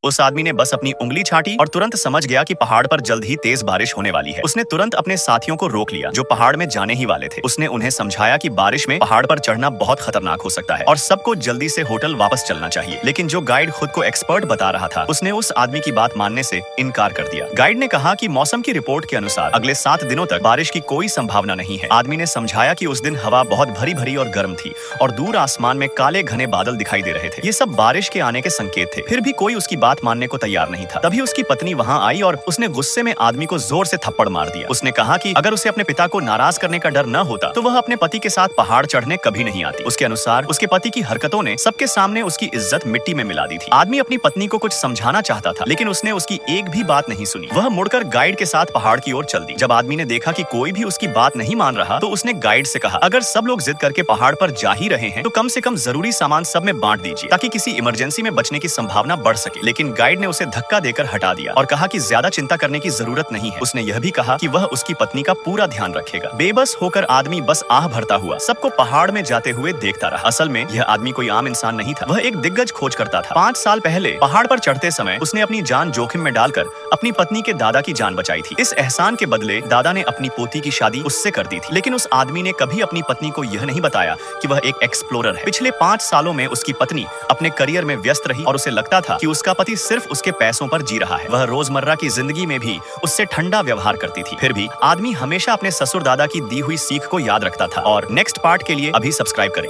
उस आदमी ने बस अपनी उंगली छाटी और तुरंत समझ गया कि पहाड़ पर जल्द ही तेज बारिश होने वाली है। उसने तुरंत अपने साथियों को रोक लिया जो पहाड़ में जाने ही वाले थे। उसने उन्हें समझाया कि बारिश में पहाड़ पर चढ़ना बहुत खतरनाक हो सकता है और सबको जल्दी से होटल वापस चलना चाहिए। लेकिन जो गाइड खुद को एक्सपर्ट बता रहा था, उसने उस आदमी की बात मानने से इनकार कर दिया। गाइड ने कहा कि मौसम की रिपोर्ट के अनुसार अगले 7 दिनों तक बारिश की कोई संभावना नहीं है। आदमी ने समझाया कि उस दिन हवा बहुत भरी भरी और गर्म थी और दूर आसमान में काले घने बादल दिखाई दे रहे थे। ये सब बारिश के आने के संकेत थे। फिर भी कोई उसकी बात मानने को तैयार नहीं था। तभी उसकी पत्नी वहां आई और उसने गुस्से में आदमी को जोर से थप्पड़ मार दिया। उसने कहा कि अगर उसे अपने पिता को नाराज करने का डर न होता तो वह अपने पति के साथ पहाड़ चढ़ने कभी नहीं आती। उसके अनुसार उसके पति की हरकतों ने सबके सामने उसकी इज्जत मिट्टी में मिला दी थी। आदमी अपनी पत्नी को कुछ समझाना चाहता था, लेकिन उसने उसकी एक भी बात नहीं सुनी। वह मुड़कर गाइड के साथ पहाड़ की ओर चल दी। जब आदमी ने देखा कि कोई भी उसकी बात नहीं मान रहा तो उसने गाइड से कहा, अगर सब लोग जिद करके पहाड़ पर जा ही रहे हैं तो कम से कम जरूरी सामान सब में बांट दीजिए ताकि किसी इमरजेंसी में बचने की संभावना बढ़ सके। लेकिन गाइड ने उसे धक्का देकर हटा दिया और कहा कि ज्यादा चिंता करने की जरूरत नहीं है। उसने यह भी कहा कि वह उसकी पत्नी का पूरा ध्यान रखेगा। बेबस होकर आदमी बस आह भरता हुआ सबको पहाड़ में जाते हुए देखता रहा। असल में यह आदमी कोई आम इंसान नहीं था, वह एक दिग्गज खोजकर्ता था। 5 साल पहले पहाड़ पर चढ़ते समय उसने अपनी जान जोखिम में डालकर अपनी पत्नी के दादा की जान बचाई थी। इस एहसान के बदले दादा ने अपनी पोती की शादी उससे कर दी थी। लेकिन उस आदमी ने कभी अपनी पत्नी को यह नहीं बताया कि वह एक एक्सप्लोरर है। पिछले 5 सालों में उसकी पत्नी अपने करियर में व्यस्त रही और उसे लगता था कि उसका पति सिर्फ उसके पैसों पर जी रहा है। वह रोजमर्रा की जिंदगी में भी उससे ठंडा व्यवहार करती थी। फिर भी आदमी हमेशा अपने ससुर दादा की दी हुई सीख को याद रखता था। और नेक्स्ट पार्ट के लिए अभी सब्सक्राइब करें।